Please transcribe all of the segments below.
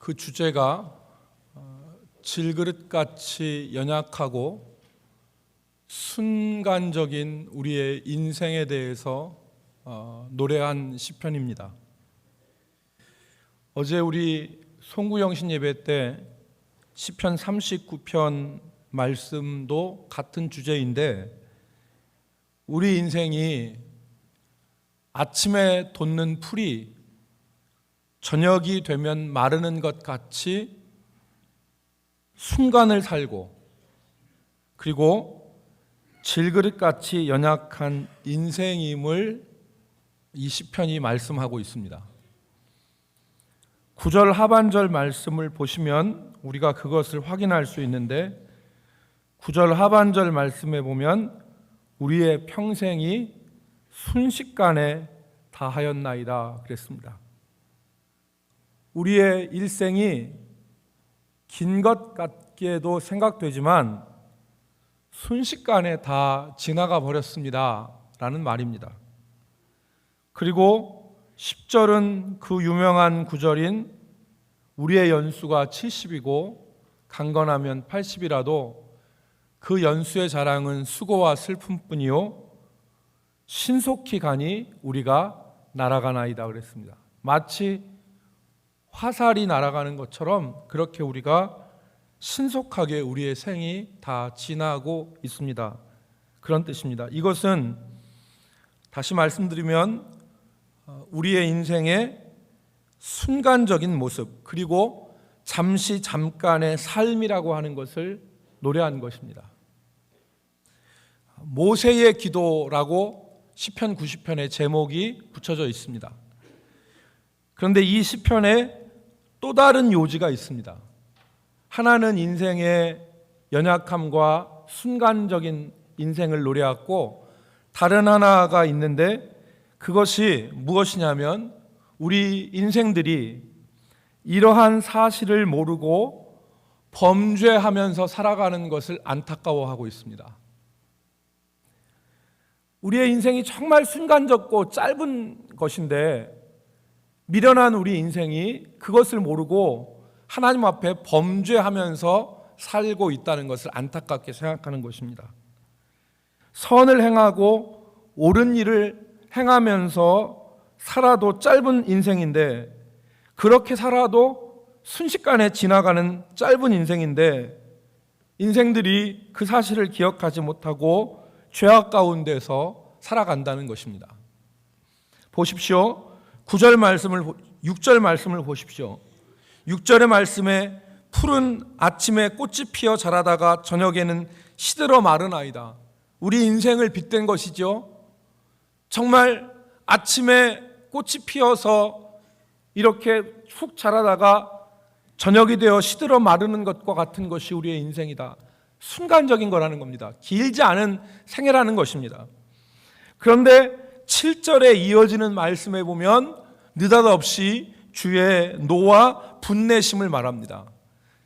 그 주제가 질그릇같이 연약하고 순간적인 우리의 인생에 대해서 노래한 시편입니다. 어제 우리 송구영신 예배 때 시편 39편 말씀도 같은 주제인데, 우리 인생이 아침에 돋는 풀이 저녁이 되면 마르는 것 같이 순간을 살고, 그리고 질그릇같이 연약한 인생임을 이 시편이 말씀하고 있습니다. 9절 하반절 말씀을 보시면 우리가 그것을 확인할 수 있는데, 9절 하반절 말씀에 보면 우리의 평생이 순식간에 다하였나이다 그랬습니다. 우리의 일생이 긴 것 같게도 생각되지만 순식간에 다 지나가 버렸습니다 라는 말입니다. 그리고 10절은 그 유명한 구절인 우리의 연수가 70이고 강건하면 80이라도 그 연수의 자랑은 수고와 슬픔뿐이요 신속히 가니 우리가 날아가나이다 그랬습니다. 마치 화살이 날아가는 것처럼 그렇게 우리가 신속하게 우리의 생이 다 지나고 있습니다. 그런 뜻입니다. 이것은 다시 말씀드리면 우리의 인생의 순간적인 모습, 그리고 잠깐의 삶이라고 하는 것을 노래한 것입니다. 모세의 기도라고 시편 90편의 제목이 붙여져 있습니다. 그런데 이 시편에 또 다른 요지가 있습니다. 하나는 인생의 연약함과 순간적인 인생을 노래하고, 다른 하나가 있는데 그것이 무엇이냐면 우리 인생들이 이러한 사실을 모르고 범죄하면서 살아가는 것을 안타까워하고 있습니다. 우리의 인생이 정말 순간적고 짧은 것인데 미련한 우리 인생이 그것을 모르고 하나님 앞에 범죄하면서 살고 있다는 것을 안타깝게 생각하는 것입니다. 선을 행하고 옳은 일을 행하면서 살아도 짧은 인생인데, 그렇게 살아도 순식간에 지나가는 짧은 인생인데, 인생들이 그 사실을 기억하지 못하고 죄악 가운데서 살아간다는 것입니다. 보십시오. 9절 말씀을 6절 말씀을 보십시오. 6절의 말씀에 푸른 아침에 꽃이 피어 자라다가 저녁에는 시들어 마르나이다. 우리 인생을 빗댄 것이죠. 정말 아침에 꽃이 피어서 이렇게 훅 자라다가 저녁이 되어 시들어 마르는 것과 같은 것이 우리의 인생이다. 순간적인 거라는 겁니다. 길지 않은 생애라는 것입니다. 그런데 7절에 이어지는 말씀에 보면 느닷없이 주의 노와 분내심을 말합니다.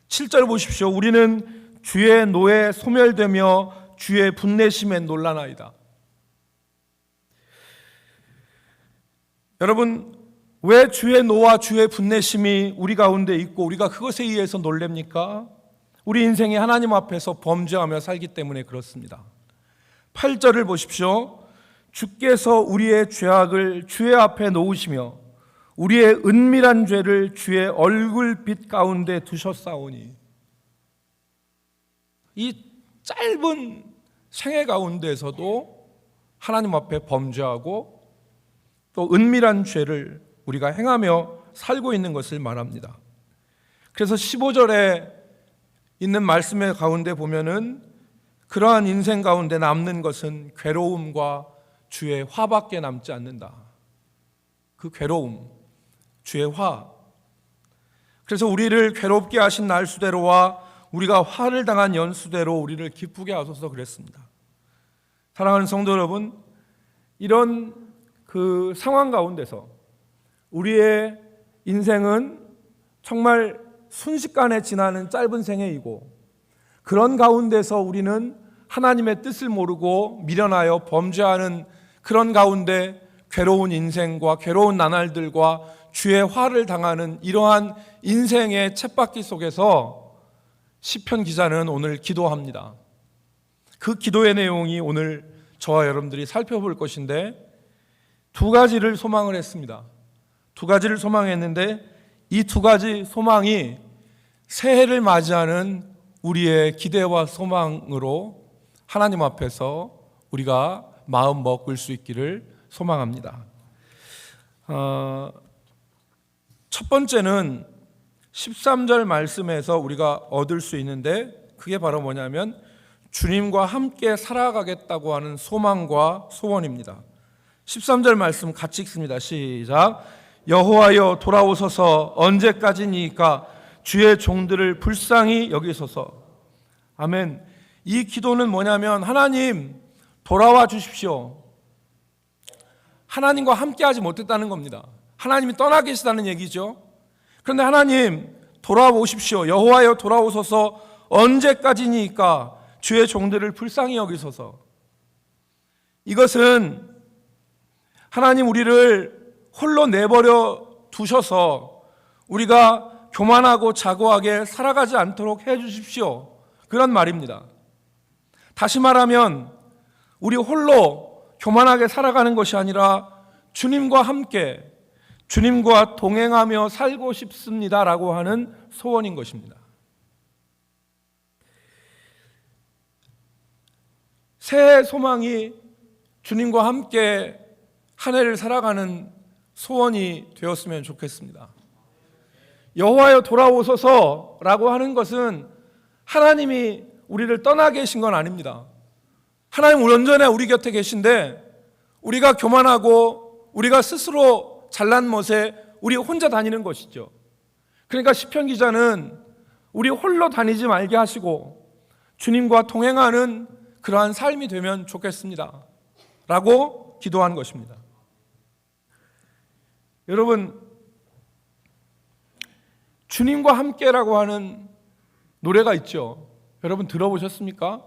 7절 보십시오. 우리는 주의 노에 소멸되며 주의 분내심에 놀라나이다. 여러분, 왜 주의 노와 주의 분내심이 우리 가운데 있고 우리가 그것에 의해서 놀랍니까? 우리 인생이 하나님 앞에서 범죄하며 살기 때문에 그렇습니다. 8절을 보십시오. 주께서 우리의 죄악을 주의 앞에 놓으시며 우리의 은밀한 죄를 주의 얼굴빛 가운데 두셨사오니. 이 짧은 생애 가운데서도 하나님 앞에 범죄하고 또 은밀한 죄를 우리가 행하며 살고 있는 것을 말합니다. 그래서 15절에 있는 말씀의 가운데 보면은 그러한 인생 가운데 남는 것은 괴로움과 주의 화밖에 남지 않는다. 그 괴로움, 주의 화. 그래서 우리를 괴롭게 하신 날수대로와 우리가 화를 당한 연수대로 우리를 기쁘게 하소서 그랬습니다. 사랑하는 성도 여러분, 이런 그 상황 가운데서 우리의 인생은 정말 순식간에 지나는 짧은 생애이고, 그런 가운데서 우리는 하나님의 뜻을 모르고 미련하여 범죄하는 그런 가운데 괴로운 인생과 괴로운 나날들과 주의 화를 당하는 이러한 인생의 쳇바퀴 속에서 시편 기자는 오늘 기도합니다. 그 기도의 내용이 오늘 저와 여러분들이 살펴볼 것인데, 두 가지를 소망을 했습니다. 두 가지를 소망했는데 이 두 가지 소망이 새해를 맞이하는 우리의 기대와 소망으로 하나님 앞에서 우리가 마음 먹을 수 있기를 소망합니다. 첫 번째는 13절 말씀에서 우리가 얻을 수 있는데, 그게 바로 뭐냐면 주님과 함께 살아가겠다고 하는 소망과 소원입니다. 13절 말씀 같이 읽습니다. 시작. 여호와여 돌아오소서, 언제까지니까 주의 종들을 불쌍히 여기소서. 아멘. 이 기도는 뭐냐면, 하나님 돌아와 주십시오. 하나님과 함께 하지 못했다는 겁니다. 하나님이 떠나 계시다는 얘기죠. 그런데 하나님 돌아오십시오. 여호와여 돌아오소서, 언제까지니까 주의 종들을 불쌍히 여기소서. 이것은 하나님 우리를 홀로 내버려 두셔서 우리가 교만하고 자고하게 살아가지 않도록 해주십시오, 그런 말입니다. 다시 말하면 우리 홀로 교만하게 살아가는 것이 아니라 주님과 함께, 주님과 동행하며 살고 싶습니다라고 하는 소원인 것입니다. 새해 소망이 주님과 함께 한 해를 살아가는 소원이 되었으면 좋겠습니다. 여호와여 돌아오소서라고 하는 것은 하나님이 우리를 떠나 계신 건 아닙니다. 하나님 온전히 우리 곁에 계신데, 우리가 교만하고 우리가 스스로 잘난 멋에 우리 혼자 다니는 것이죠. 그러니까 시편 기자는 우리 홀로 다니지 말게 하시고 주님과 동행하는 그러한 삶이 되면 좋겠습니다 라고 기도한 것입니다. 여러분, 주님과 함께라고 하는 노래가 있죠. 여러분 들어보셨습니까?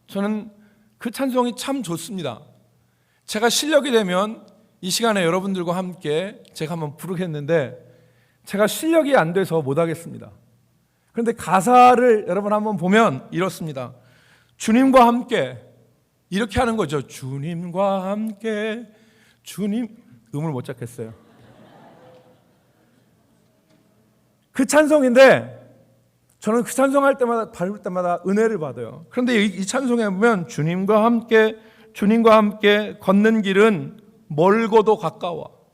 저는 그 찬송이 참 좋습니다. 제가 실력이 되면 이 시간에 여러분들과 함께 제가 한번 부르겠는데, 제가 실력이 안 돼서 못 하겠습니다. 그런데 가사를 여러분 한번 보면 이렇습니다. 주님과 함께, 이렇게 하는 거죠. 주님과 함께, 주님, 음을 못 잡겠어요. 그 찬송인데 저는 그 찬송할 때마다, 부를 때마다 은혜를 받아요. 그런데 이 찬송에 보면 주님과 함께, 주님과 함께 걷는 길은 멀고도 가까워,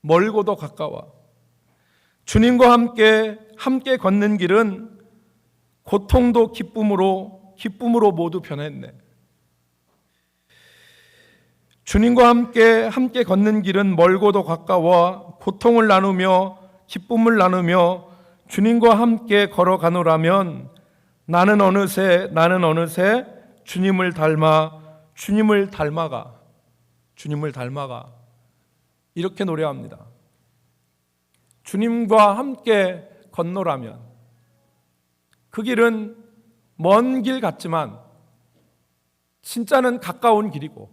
멀고도 가까워. 주님과 함께 걷는 길은 고통도 기쁨으로, 기쁨으로 모두 변했네. 주님과 함께 걷는 길은 멀고도 가까워 고통을 나누며 기쁨을 나누며 주님과 함께 걸어가노라면 나는 어느새 주님을 닮아가 이렇게 노래합니다. 주님과 함께 걷노라면, 그 길은 먼 길 같지만 진짜는 가까운 길이고,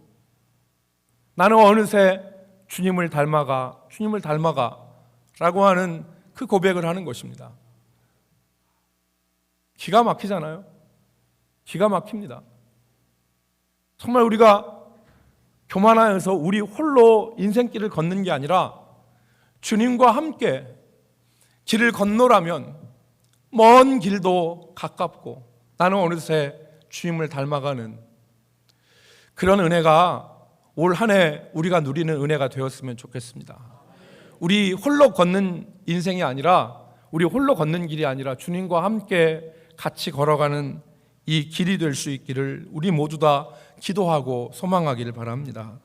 나는 어느새 주님을 닮아가 라고 하는 그 고백을 하는 것입니다. 기가 막히잖아요. 기가 막힙니다. 정말 우리가 교만하여서 우리 홀로 인생길을 걷는 게 아니라 주님과 함께 길을 건너라면 먼 길도 가깝고 나는 어느새 주님을 닮아가는 그런 은혜가 올 한 해 우리가 누리는 은혜가 되었으면 좋겠습니다. 우리 홀로 걷는 인생이 아니라, 우리 홀로 걷는 길이 아니라 주님과 함께 같이 걸어가는 이 길이 될 수 있기를 우리 모두 다 기도하고 소망하기를 바랍니다.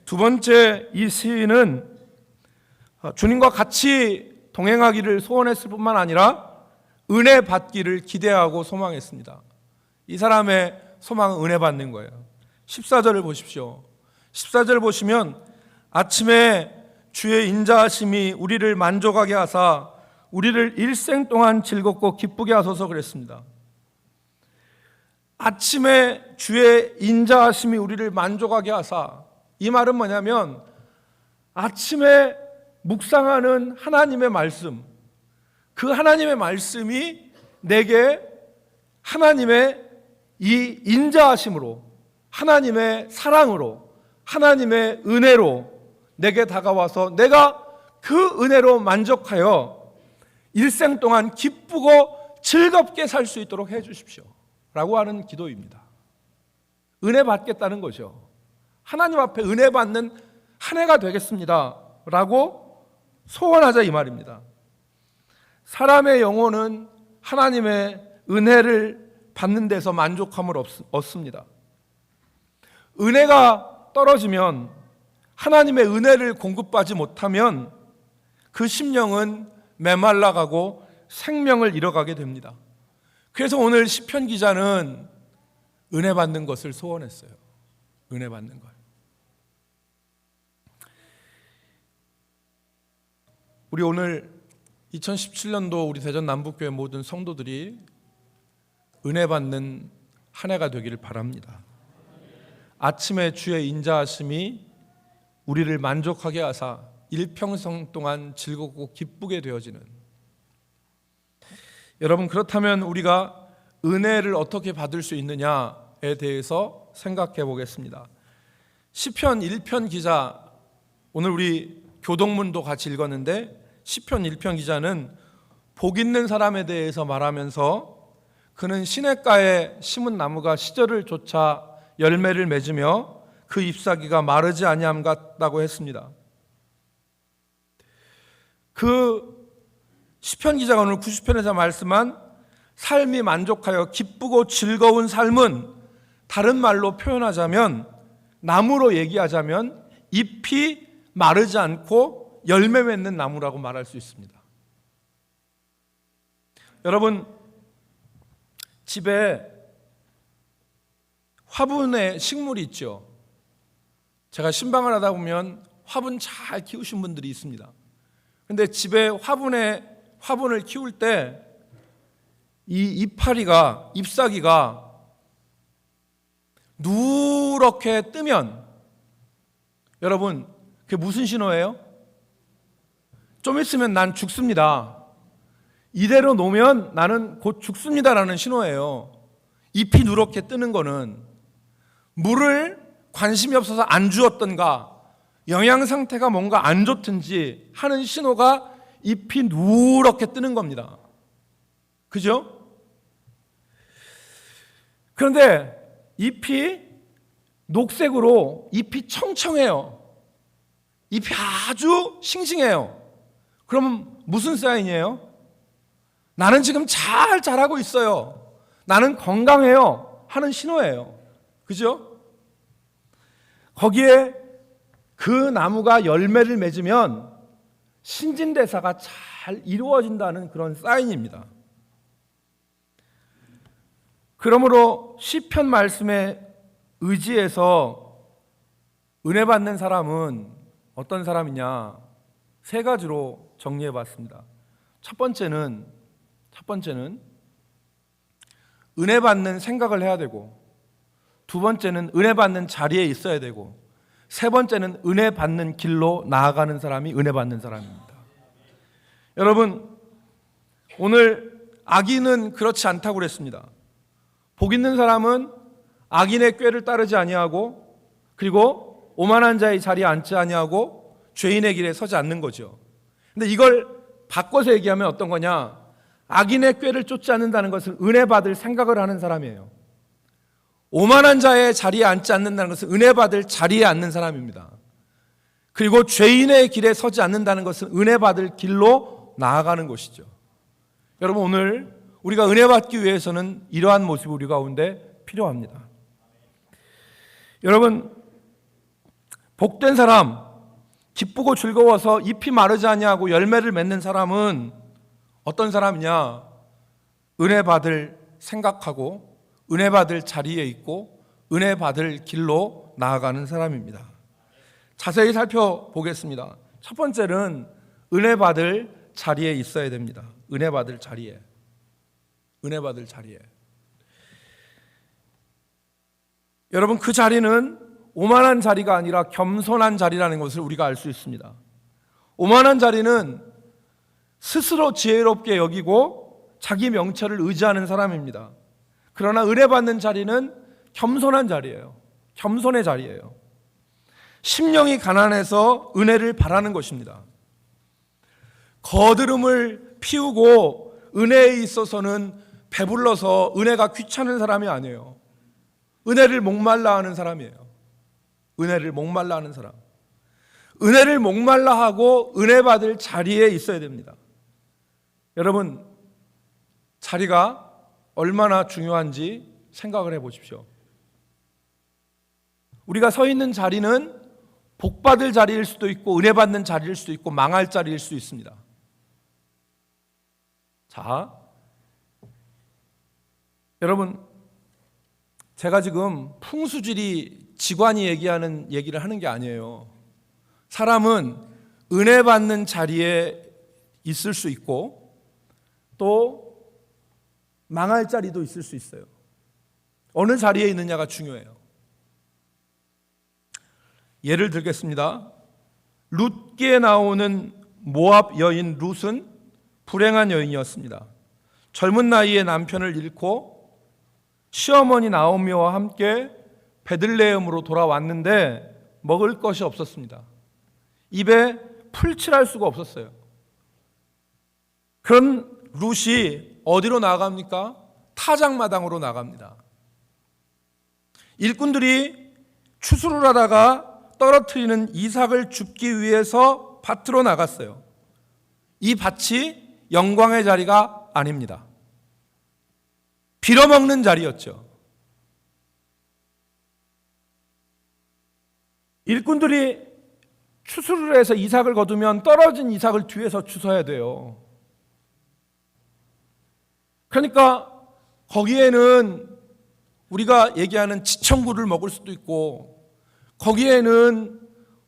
두 번째, 이 시인은 주님과 같이 동행하기를 소원했을 뿐만 아니라 은혜 받기를 기대하고 소망했습니다. 이 사람의 소망은 은혜 받는 거예요. 14절을 보십시오. 14절 보시면 아침에 주의 인자하심이 우리를 만족하게 하사 우리를 일생 동안 즐겁고 기쁘게 하소서 그랬습니다. 아침에 주의 인자하심이 우리를 만족하게 하사, 이 말은 뭐냐면 아침에 묵상하는 하나님의 말씀, 그 하나님의 말씀이 내게 하나님의 이 인자하심으로, 하나님의 사랑으로, 하나님의 은혜로 내게 다가와서 내가 그 은혜로 만족하여 일생 동안 기쁘고 즐겁게 살 수 있도록 해 주십시오 라고 하는 기도입니다. 은혜 받겠다는 거죠. 하나님 앞에 은혜 받는 한 해가 되겠습니다 라고 소원하자 이 말입니다. 사람의 영혼은 하나님의 은혜를 받는 데서 만족함을 얻습니다. 은혜가 떨어지면, 하나님의 은혜를 공급받지 못하면 그 심령은 메말라가고 생명을 잃어가게 됩니다. 그래서 오늘 시편 기자는 은혜 받는 것을 소원했어요. 은혜 받는 걸. 우리 오늘 2017년도 우리 대전 남북교회 모든 성도들이 은혜 받는 한 해가 되기를 바랍니다. 아침에 주의 인자하심이 우리를 만족하게 하사 일평생 동안 즐겁고 기쁘게 되어지는, 여러분, 그렇다면 우리가 은혜를 어떻게 받을 수 있느냐에 대해서 생각해 보겠습니다. 시편 1편 기자, 오늘 우리 교동문도 같이 읽었는데 시편 1편 기자는 복 있는 사람에 대해서 말하면서 그는 시냇가에 심은 나무가 시절을 쫓아 열매를 맺으며 그 잎사귀가 마르지 아니함 같다고 했습니다. 그 시편 기자가 오늘 90편에서 말씀한 삶이 만족하여 기쁘고 즐거운 삶은 다른 말로 표현하자면, 나무로 얘기하자면 잎이 마르지 않고 열매 맺는 나무라고 말할 수 있습니다. 여러분, 집에 화분에 식물이 있죠. 제가 신방을 하다 보면 화분 잘 키우신 분들이 있습니다. 그런데 집에 화분을 키울 때 이 이파리가, 잎사귀가 누렇게 뜨면, 여러분, 그게 무슨 신호예요? 좀 있으면 난 죽습니다. 이대로 놓으면 나는 곧 죽습니다라는 신호예요. 잎이 누렇게 뜨는 거는 물을 관심이 없어서 안 주었던가, 영양 상태가 뭔가 안 좋든지 하는 신호가 잎이 누렇게 뜨는 겁니다. 그죠? 그런데 잎이 녹색으로, 잎이 청청해요. 잎이 아주 싱싱해요. 그럼 무슨 사인이에요? 나는 지금 잘 자라고 있어요. 나는 건강해요. 하는 신호예요. 그죠? 거기에 그 나무가 열매를 맺으면 신진대사가 잘 이루어진다는 그런 사인입니다. 그러므로 시편 말씀에 의지해서 은혜 받는 사람은 어떤 사람이냐, 세 가지로 정리해 봤습니다. 첫 번째는 은혜 받는 생각을 해야 되고, 두 번째는 은혜 받는 자리에 있어야 되고, 세 번째는 은혜 받는 길로 나아가는 사람이 은혜 받는 사람입니다. 여러분, 오늘 악인은 그렇지 않다고 그랬습니다. 복 있는 사람은 악인의 꾀를 따르지 아니하고, 그리고 오만한 자의 자리에 앉지 아니하고 죄인의 길에 서지 않는 거죠. 근데 이걸 바꿔서 얘기하면 어떤 거냐? 악인의 꾀를 쫓지 않는다는 것은 은혜 받을 생각을 하는 사람이에요. 오만한 자의 자리에 앉지 않는다는 것은 은혜 받을 자리에 앉는 사람입니다. 그리고 죄인의 길에 서지 않는다는 것은 은혜 받을 길로 나아가는 것이죠. 여러분, 오늘 우리가 은혜 받기 위해서는 이러한 모습이 우리 가운데 필요합니다. 여러분, 복된 사람, 기쁘고 즐거워서 잎이 마르지 아니하고 열매를 맺는 사람은 어떤 사람이냐? 은혜 받을 생각하고 은혜 받을 자리에 있고 은혜 받을 길로 나아가는 사람입니다. 자세히 살펴보겠습니다. 첫 번째는 은혜 받을 자리에 있어야 됩니다. 은혜 받을 자리에. 여러분, 그 자리는 오만한 자리가 아니라 겸손한 자리라는 것을 우리가 알 수 있습니다. 오만한 자리는 스스로 지혜롭게 여기고 자기 명철을 의지하는 사람입니다. 그러나 은혜 받는 자리는 겸손한 자리예요. 겸손의 자리예요. 심령이 가난해서 은혜를 바라는 것입니다. 거드름을 피우고 은혜에 있어서는 배불러서 은혜가 귀찮은 사람이 아니에요. 은혜를 목말라 하는 사람이에요. 은혜를 목말라 하는 사람. 은혜를 목말라 하고 은혜 받을 자리에 있어야 됩니다. 여러분, 자리가 얼마나 중요한지 생각을 해 보십시오. 우리가 서 있는 자리는 복 받을 자리일 수도 있고 은혜 받는 자리일 수도 있고 망할 자리일 수 있습니다. 자, 여러분, 제가 지금 풍수지리 직관이 얘기하는 얘기를 하는 게 아니에요. 사람은 은혜 받는 자리에 있을 수 있고 또 망할 자리도 있을 수 있어요. 어느 자리에 있느냐가 중요해요. 예를 들겠습니다. 룻기에 나오는 모압 여인 룻은 불행한 여인이었습니다. 젊은 나이에 남편을 잃고 시어머니 나오미와 함께 베들레헴으로 돌아왔는데 먹을 것이 없었습니다. 입에 풀칠할 수가 없었어요. 그런 룻이 어디로 나갑니까? 타작마당으로 나갑니다. 일꾼들이 추수를 하다가 떨어뜨리는 이삭을 줍기 위해서 밭으로 나갔어요. 이 밭이 영광의 자리가 아닙니다. 빌어먹는 자리였죠. 일꾼들이 추수를 해서 이삭을 거두면 떨어진 이삭을 뒤에서 주워야 돼요. 그러니까 거기에는 우리가 얘기하는 지청구를 먹을 수도 있고 거기에는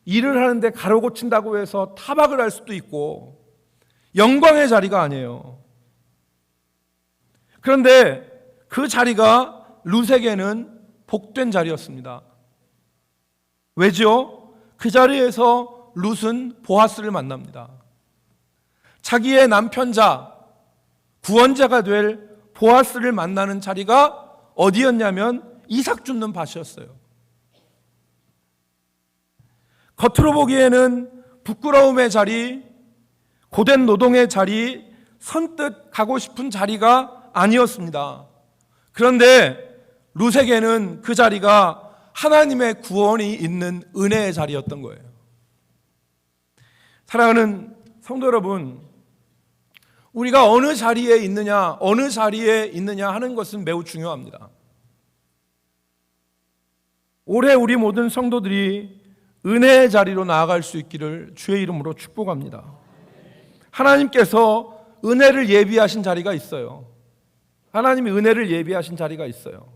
일을 하는데 가로 고친다고 해서 타박을 할 수도 있고 영광의 자리가 아니에요. 그런데 그 자리가 룻에게는 복된 자리였습니다. 왜죠? 그 자리에서 룻은 보아스를 만납니다. 자기의 남편자, 구원자가 될 보아스를 만나는 자리가 어디였냐면 이삭 줍는 밭이었어요. 겉으로 보기에는 부끄러움의 자리, 고된 노동의 자리, 선뜻 가고 싶은 자리가 아니었습니다. 그런데 룻에게는 그 자리가 하나님의 구원이 있는 은혜의 자리였던 거예요. 사랑하는 성도 여러분, 우리가 어느 자리에 있느냐 하는 것은 매우 중요합니다. 올해 우리 모든 성도들이 은혜의 자리로 나아갈 수 있기를 주의 이름으로 축복합니다. 하나님께서 은혜를 예비하신 자리가 있어요. 하나님이 은혜를 예비하신 자리가 있어요.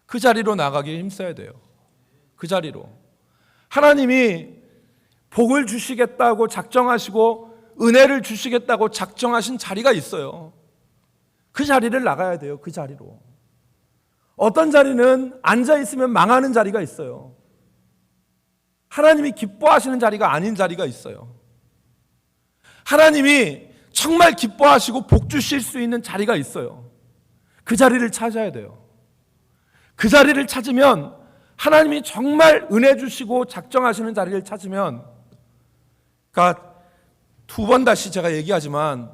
그 자리로 나가기에 힘써야 돼요. 그 자리로. 하나님이 복을 주시겠다고 작정하시고 은혜를 주시겠다고 작정하신 자리가 있어요. 그 자리를 나가야 돼요. 그 자리로. 어떤 자리는 앉아있으면 망하는 자리가 있어요. 하나님이 기뻐하시는 자리가 아닌 자리가 있어요. 하나님이 정말 기뻐하시고 복 주실 수 있는 자리가 있어요. 그 자리를 찾아야 돼요. 그 자리를 찾으면 하나님이 정말 은혜 주시고 작정하시는 자리를 찾으면, 그러니까 두 번 다시 제가 얘기하지만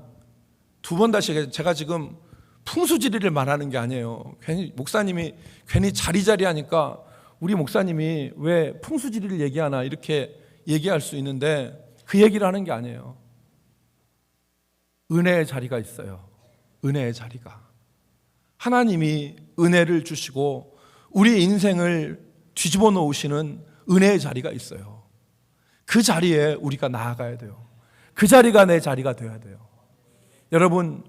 두 번 다시 제가 지금 풍수지리를 말하는 게 아니에요. 괜히 목사님이 괜히 자리 하니까 우리 목사님이 왜 풍수지리를 얘기하나 이렇게 얘기할 수 있는데 그 얘기를 하는 게 아니에요. 은혜의 자리가 있어요. 은혜의 자리가. 하나님이 은혜를 주시고 우리 인생을 뒤집어 놓으시는 은혜의 자리가 있어요. 그 자리에 우리가 나아가야 돼요. 그 자리가 내 자리가 되어야 돼요. 여러분,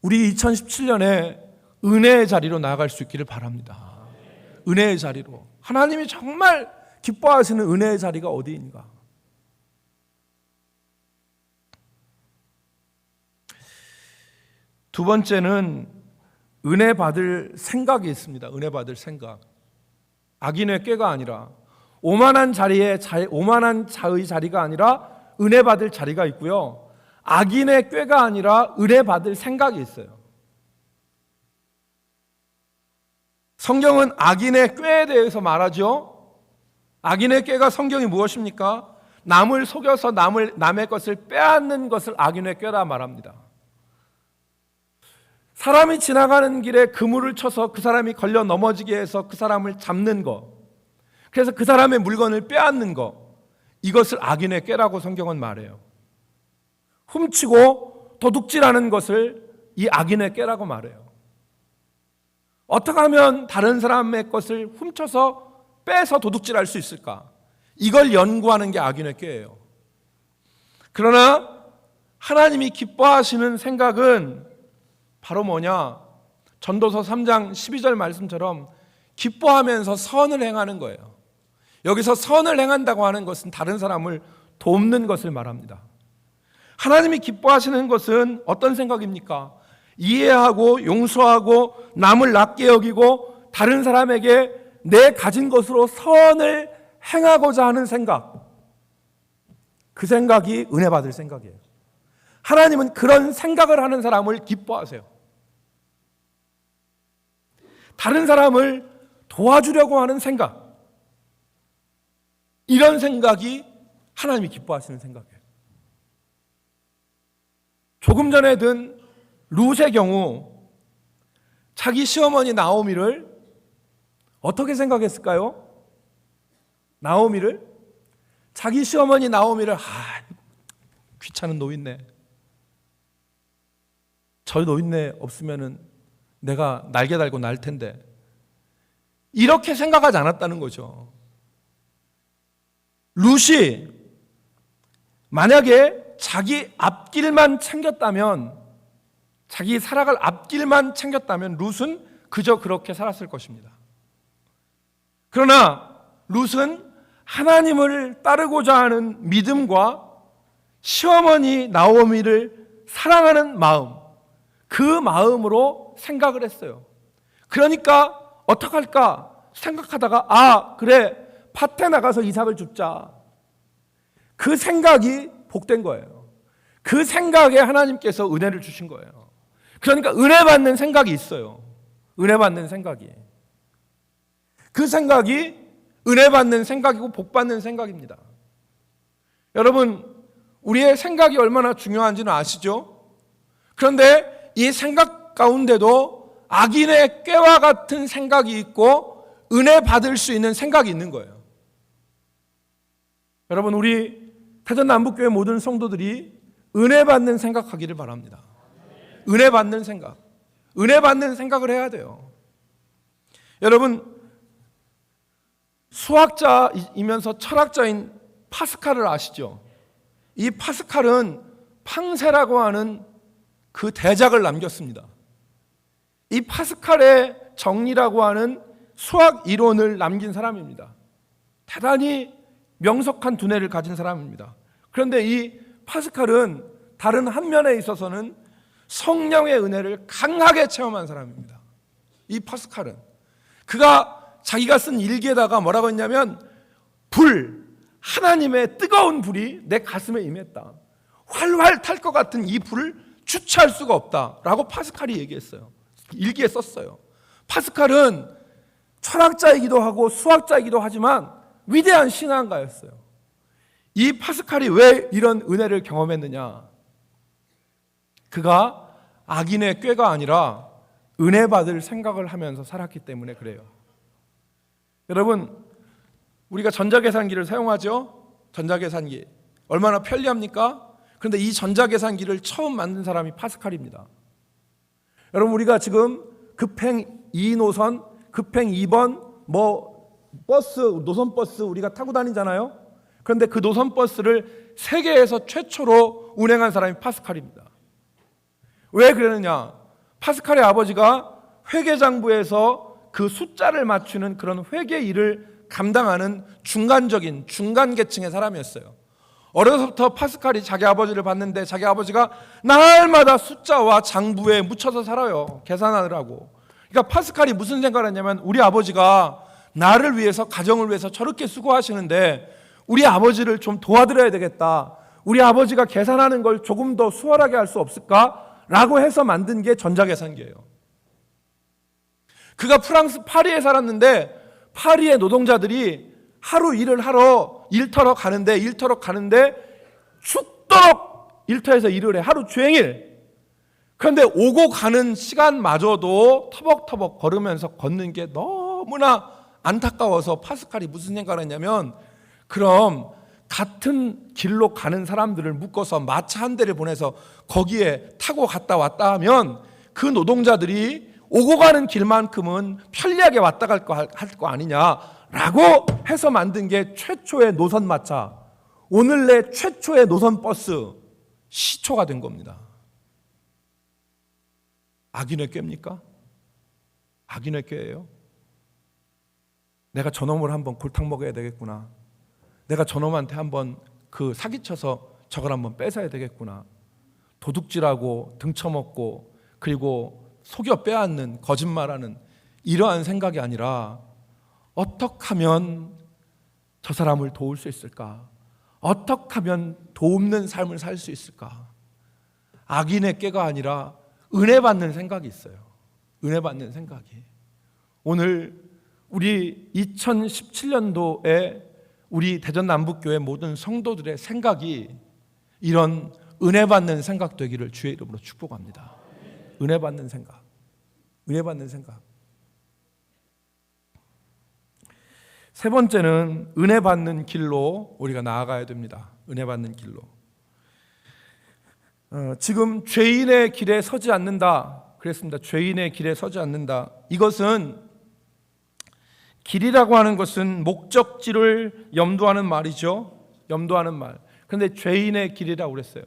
우리 2017년에 은혜의 자리로 나아갈 수 있기를 바랍니다. 은혜의 자리로. 하나님이 정말 기뻐하시는 은혜의 자리가 어디인가? 두 번째는 은혜 받을 생각이 있습니다. 은혜 받을 생각. 악인의 꾀가 아니라 오만한 자의 자리가 아니라 은혜 받을 자리가 있고요. 악인의 꾀가 아니라 은혜 받을 생각이 있어요. 성경은 악인의 꾀에 대해서 말하죠. 악인의 꾀가 성경이 무엇입니까? 남을 속여서 남의 것을 빼앗는 것을 악인의 꾀라 말합니다. 사람이 지나가는 길에 그물을 쳐서 그 사람이 걸려 넘어지게 해서 그 사람을 잡는 것, 그래서 그 사람의 물건을 빼앗는 것, 이것을 악인의 꾀라고 성경은 말해요. 훔치고 도둑질하는 것을 이 악인의 꾀라고 말해요. 어떻게 하면 다른 사람의 것을 훔쳐서 빼서 도둑질할 수 있을까? 이걸 연구하는 게 악인의 꾀예요. 그러나 하나님이 기뻐하시는 생각은 바로 뭐냐? 전도서 3장 12절 말씀처럼 기뻐하면서 선을 행하는 거예요. 여기서 선을 행한다고 하는 것은 다른 사람을 돕는 것을 말합니다. 하나님이 기뻐하시는 것은 어떤 생각입니까? 이해하고 용서하고 남을 낮게 여기고 다른 사람에게 내 가진 것으로 선을 행하고자 하는 생각, 그 생각이 은혜 받을 생각이에요. 하나님은 그런 생각을 하는 사람을 기뻐하세요. 다른 사람을 도와주려고 하는 생각, 이런 생각이 하나님이 기뻐하시는 생각이에요. 조금 전에 든 룻의 경우 자기 시어머니 나오미를 어떻게 생각했을까요? 나오미를, 자기 시어머니 나오미를 귀찮은 노인네, 저 노인네 없으면은 내가 날개 달고 날 텐데, 이렇게 생각하지 않았다는 거죠. 룻이 만약에 자기 앞길만 챙겼다면, 자기 살아갈 앞길만 챙겼다면 룻은 그저 그렇게 살았을 것입니다. 그러나 룻은 하나님을 따르고자 하는 믿음과 시어머니 나오미를 사랑하는 마음, 그 마음으로 생각을 했어요. 그러니까 어떡할까 생각하다가 그래, 밭에 나가서 이삭을 줍자. 그 생각이 복된 거예요. 그 생각에 하나님께서 은혜를 주신 거예요. 그러니까 은혜 받는 생각이 있어요. 은혜 받는 생각이. 그 생각이 은혜 받는 생각이고 복 받는 생각입니다. 여러분, 우리의 생각이 얼마나 중요한지는 아시죠? 그런데 이 생각 가운데도 악인의 꾀와 같은 생각이 있고 은혜 받을 수 있는 생각이 있는 거예요. 여러분, 우리 태전남북교회 모든 성도들이 은혜 받는 생각하기를 바랍니다. 은혜 받는 생각. 은혜 받는 생각을 해야 돼요. 여러분, 수학자이면서 철학자인 파스칼을 아시죠? 이 파스칼은 팡세라고 하는 그 대작을 남겼습니다. 이 파스칼의 정리라고 하는 수학 이론을 남긴 사람입니다. 대단히 명석한 두뇌를 가진 사람입니다. 그런데 이 파스칼은 다른 한 면에 있어서는 성령의 은혜를 강하게 체험한 사람입니다. 이 파스칼은 자기가 쓴 일기에다가 뭐라고 했냐면, 하나님의 뜨거운 불이 내 가슴에 임했다. 활활 탈 것 같은 이 불을 주체할 수가 없다라고 파스칼이 얘기했어요. 일기에 썼어요. 파스칼은 철학자이기도 하고 수학자이기도 하지만 위대한 신앙가였어요. 이 파스칼이 왜 이런 은혜를 경험했느냐? 그가 악인의 꾀가 아니라 은혜 받을 생각을 하면서 살았기 때문에 그래요. 여러분, 우리가 전자계산기를 사용하죠? 전자계산기. 얼마나 편리합니까? 그런데 이 전자계산기를 처음 만든 사람이 파스칼입니다. 여러분, 우리가 지금 급행 2노선, 급행 2번, 버스, 노선버스 우리가 타고 다니잖아요? 그런데 그 노선버스를 세계에서 최초로 운행한 사람이 파스칼입니다. 왜 그러느냐? 파스칼의 아버지가 회계장부에서 그 숫자를 맞추는 그런 회계 일을 감당하는 중간 계층의 사람이었어요. 어려서부터 파스칼이 자기 아버지를 봤는데 자기 아버지가 날마다 숫자와 장부에 묻혀서 살아요. 계산하느라고. 그러니까 파스칼이 무슨 생각을 했냐면, 우리 아버지가 나를 위해서, 가정을 위해서 저렇게 수고하시는데 우리 아버지를 좀 도와드려야 되겠다. 우리 아버지가 계산하는 걸 조금 더 수월하게 할 수 없을까라고 해서 만든 게 전자계산기예요. 그가 프랑스 파리에 살았는데 파리의 노동자들이 하루 일터러 가는데 죽도록 일터에서 일을 해. 하루 종일. 그런데 오고 가는 시간마저도 터벅터벅 걸으면서 걷는 게 너무나 안타까워서 파스칼이 무슨 생각을 했냐면, 그럼 같은 길로 가는 사람들을 묶어서 마차 한 대를 보내서 거기에 타고 갔다 왔다 하면 그 노동자들이 오고 가는 길만큼은 편리하게 왔다 갈 거 아니냐라고 해서 만든 게 최초의 노선마차, 오늘의 최초의 노선버스 시초가 된 겁니다. 악인의 꾀입니까? 악인의 꾀예요. 내가 저놈을 한번 골탕 먹여야 되겠구나. 내가 저놈한테 한번 그 사기쳐서 저걸 한번 뺏어야 되겠구나. 도둑질하고 등쳐먹고 그리고 속여 빼앗는 거짓말하는 이러한 생각이 아니라, 어떻게 하면 저 사람을 도울 수 있을까? 어떻게 하면 돕는 삶을 살 수 있을까? 악인의 꾀가 아니라 은혜 받는 생각이 있어요. 은혜 받는 생각이. 오늘 우리 2017년도에 우리 대전 남북교회 모든 성도들의 생각이 이런 은혜 받는 생각 되기를 주의 이름으로 축복합니다. 은혜 받는 생각. 은혜 받는 생각. 세 번째는 은혜 받는 길로 우리가 나아가야 됩니다. 은혜 받는 길로. 지금 죄인의 길에 서지 않는다 그랬습니다. 죄인의 길에 서지 않는다. 이것은, 길이라고 하는 것은 목적지를 염두하는 말이죠. 염두하는 말. 그런데 죄인의 길이라고 그랬어요.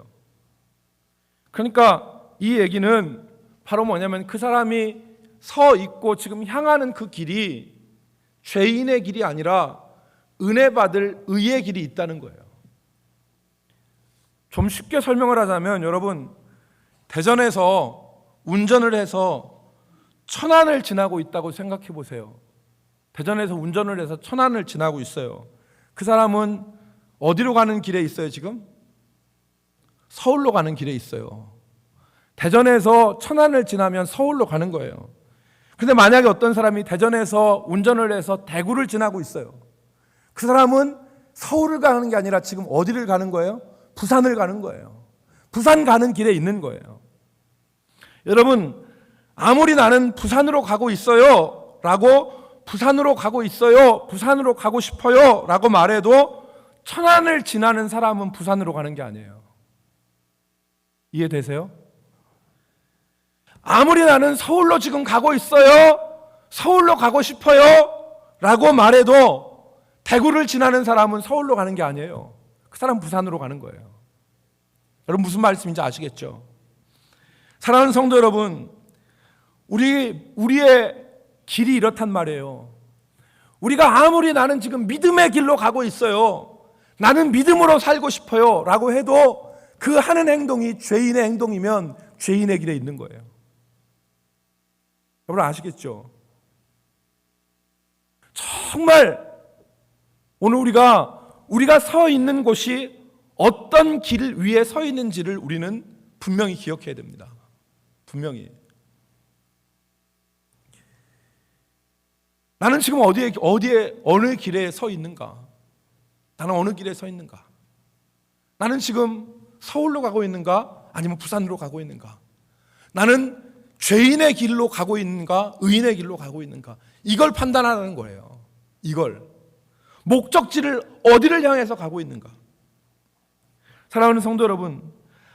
그러니까 이 얘기는 바로 뭐냐면, 그 사람이 서 있고 지금 향하는 그 길이 죄인의 길이 아니라 은혜 받을 의의 길이 있다는 거예요. 좀 쉽게 설명을 하자면, 여러분, 대전에서 운전을 해서 천안을 지나고 있다고 생각해 보세요. 대전에서 운전을 해서 천안을 지나고 있어요. 그 사람은 어디로 가는 길에 있어요 지금? 서울로 가는 길에 있어요. 대전에서 천안을 지나면 서울로 가는 거예요. 근데 만약에 어떤 사람이 대전에서 운전을 해서 대구를 지나고 있어요. 그 사람은 서울을 가는 게 아니라 지금 어디를 가는 거예요? 부산을 가는 거예요. 부산 가는 길에 있는 거예요. 여러분, 아무리 나는 부산으로 가고 있어요 라고, 부산으로 가고 있어요, 부산으로 가고 싶어요 라고 말해도 천안을 지나는 사람은 부산으로 가는 게 아니에요. 이해되세요? 아무리 나는 서울로 지금 가고 있어요, 서울로 가고 싶어요 라고 말해도 대구를 지나는 사람은 서울로 가는 게 아니에요. 그 사람은 부산으로 가는 거예요. 여러분, 무슨 말씀인지 아시겠죠? 사랑하는 성도 여러분, 우리의 길이 이렇단 말이에요. 우리가 아무리 나는 지금 믿음의 길로 가고 있어요, 나는 믿음으로 살고 싶어요 라고 해도 그 하는 행동이 죄인의 행동이면 죄인의 길에 있는 거예요. 여러분 아시겠죠? 정말 오늘 우리가 서 있는 곳이 어떤 길 위에 서 있는지를 우리는 분명히 기억해야 됩니다. 분명히. 나는 지금 어느 길에 서 있는가? 나는 어느 길에 서 있는가? 나는 지금 서울로 가고 있는가? 아니면 부산으로 가고 있는가? 나는 죄인의 길로 가고 있는가? 의인의 길로 가고 있는가? 이걸 판단하는 거예요. 이걸. 목적지를 어디를 향해서 가고 있는가? 사랑하는 성도 여러분,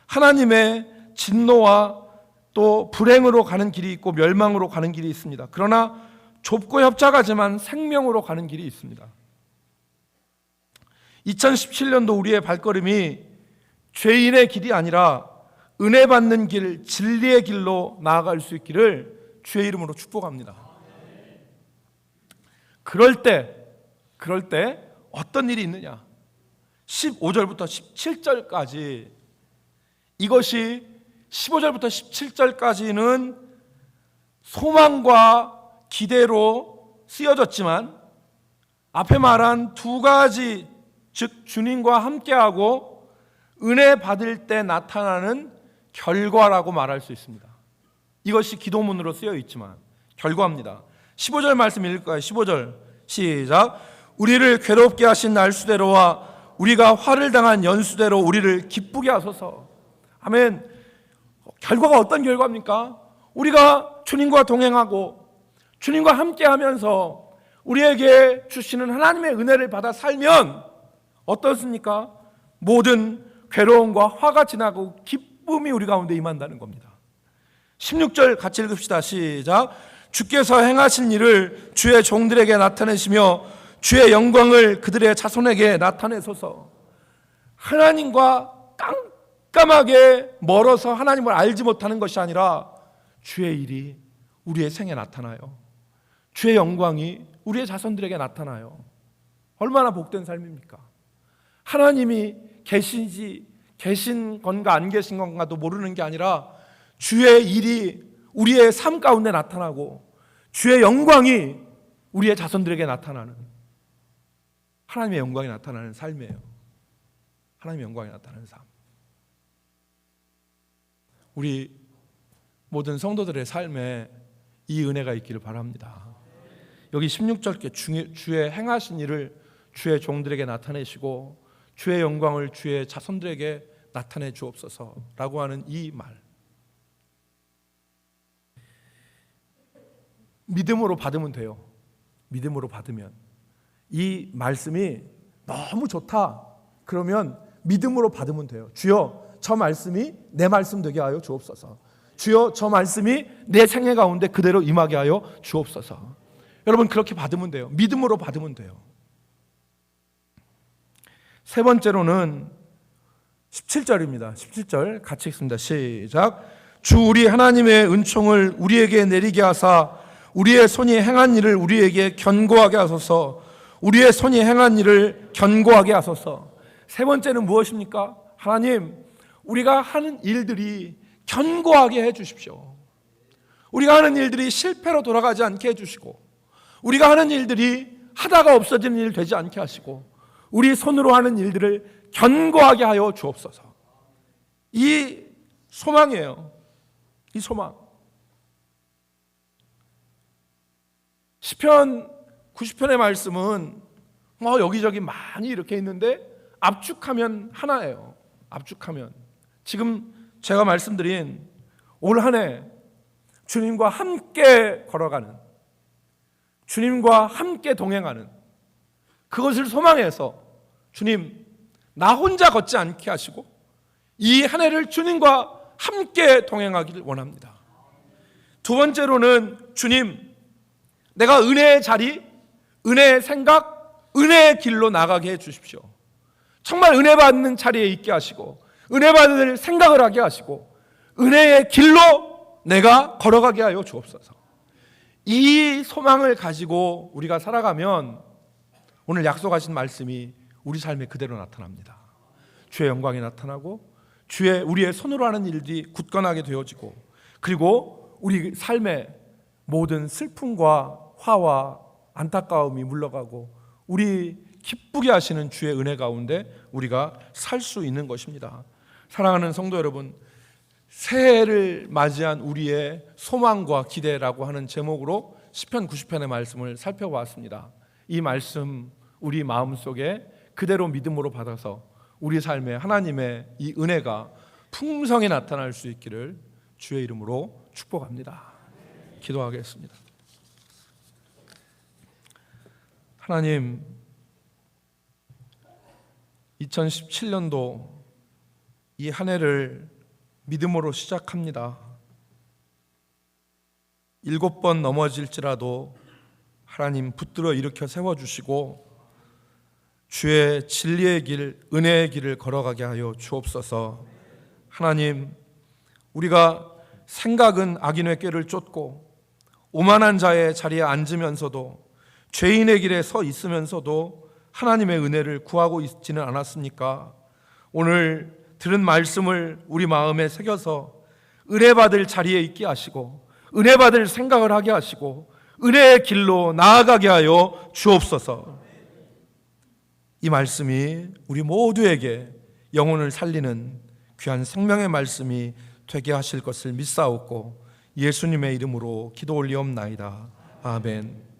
하나님의 진노와 또 불행으로 가는 길이 있고 멸망으로 가는 길이 있습니다. 그러나 좁고 협착하지만 생명으로 가는 길이 있습니다. 2017년도 우리의 발걸음이 죄인의 길이 아니라 은혜 받는 길, 진리의 길로 나아갈 수 있기를 주의 이름으로 축복합니다. 그럴 때 어떤 일이 있느냐? 15절부터 17절까지, 이것이 15절부터 17절까지는 소망과 기대로 쓰여졌지만, 앞에 말한 두 가지, 즉 주님과 함께하고 은혜 받을 때 나타나는 결과라고 말할 수 있습니다. 이것이 기도문으로 쓰여 있지만 결과입니다. 15절 말씀 읽을까요? 15절 시작. 우리를 괴롭게 하신 날수대로와 우리가 화를 당한 연수대로 우리를 기쁘게 하소서. 아멘. 결과가 어떤 결과입니까? 우리가 주님과 동행하고 주님과 함께하면서 우리에게 주시는 하나님의 은혜를 받아 살면 어떻습니까? 모든 괴로움과 화가 지나고 기쁨이 우리 가운데 임한다는 겁니다. 16절 같이 읽읍시다. 시작. 주께서 행하신 일을 주의 종들에게 나타내시며 주의 영광을 그들의 자손에게 나타내소서. 하나님과 깜깜하게 멀어서 하나님을 알지 못하는 것이 아니라 주의 일이 우리의 생에 나타나요. 주의 영광이 우리의 자손들에게 나타나요. 얼마나 복된 삶입니까? 하나님이 계신 건가 안 계신 건가도 모르는 게 아니라 주의 일이 우리의 삶 가운데 나타나고 주의 영광이 우리의 자손들에게 나타나는, 하나님의 영광이 나타나는 삶이에요. 하나님의 영광이 나타나는 삶. 우리 모든 성도들의 삶에 이 은혜가 있기를 바랍니다. 여기 16절께 주의 행하신 일을 주의 종들에게 나타내시고 주의 영광을 주의 자손들에게 나타내 주옵소서라고 하는 이 말, 믿음으로 받으면 돼요. 믿음으로 받으면, 이 말씀이 너무 좋다 그러면 믿음으로 받으면 돼요. 주여, 저 말씀이 내 말씀 되게 하여 주옵소서. 주여, 저 말씀이 내 생애 가운데 그대로 임하게 하여 주옵소서. 여러분, 그렇게 받으면 돼요. 믿음으로 받으면 돼요. 세 번째로는 17절입니다. 17절 같이 읽습니다. 시작. 주 우리 하나님의 은총을 우리에게 내리게 하사 우리의 손이 행한 일을 우리에게 견고하게 하소서. 우리의 손이 행한 일을 견고하게 하소서. 세 번째는 무엇입니까? 하나님, 우리가 하는 일들이 견고하게 해 주십시오. 우리가 하는 일들이 실패로 돌아가지 않게 해 주시고, 우리가 하는 일들이 하다가 없어지는 일 되지 않게 하시고, 우리 손으로 하는 일들을 견고하게 하여 주옵소서. 이 소망이에요. 이 소망. 시편 90편의 말씀은 여기저기 많이 이렇게 있는데 압축하면 하나예요. 압축하면 지금 제가 말씀드린 올 한 해 주님과 함께 걸어가는, 주님과 함께 동행하는 그것을 소망해서 주님, 나 혼자 걷지 않게 하시고 이 한 해를 주님과 함께 동행하기를 원합니다. 두 번째로는 주님, 내가 은혜의 자리, 은혜의 생각, 은혜의 길로 나가게 해 주십시오. 정말 은혜 받는 자리에 있게 하시고 은혜 받을 생각을 하게 하시고 은혜의 길로 내가 걸어가게 하여 주옵소서. 이 소망을 가지고 우리가 살아가면 오늘 약속하신 말씀이 우리 삶에 그대로 나타납니다. 주의 영광이 나타나고 우리의 손으로 하는 일들이 굳건하게 되어지고, 그리고 우리 삶의 모든 슬픔과 화와 안타까움이 물러가고 우리 기쁘게 하시는 주의 은혜 가운데 우리가 살 수 있는 것입니다. 사랑하는 성도 여러분, 새해를 맞이한 우리의 소망과 기대라고 하는 제목으로 시편 90편의 말씀을 살펴보았습니다. 이 말씀 우리 마음속에 그대로 믿음으로 받아서 우리 삶에 하나님의 이 은혜가 풍성히 나타날 수 있기를 주의 이름으로 축복합니다. 기도하겠습니다. 하나님, 2017년도 이 한 해를 믿음으로 시작합니다. 7번 넘어질지라도 하나님 붙들어 일으켜 세워주시고 주의 진리의 길, 은혜의 길을 걸어가게 하여 주옵소서. 하나님, 우리가 생각은 악인의 꾀를 쫓고 오만한 자의 자리에 앉으면서도 죄인의 길에 서 있으면서도 하나님의 은혜를 구하고 있지는 않았습니까? 오늘 들은 말씀을 우리 마음에 새겨서 은혜 받을 자리에 있게 하시고 은혜 받을 생각을 하게 하시고 은혜의 길로 나아가게 하여 주옵소서. 이 말씀이 우리 모두에게 영혼을 살리는 귀한 생명의 말씀이 되게 하실 것을 믿사옵고 예수님의 이름으로 기도 올리옵나이다. 아멘.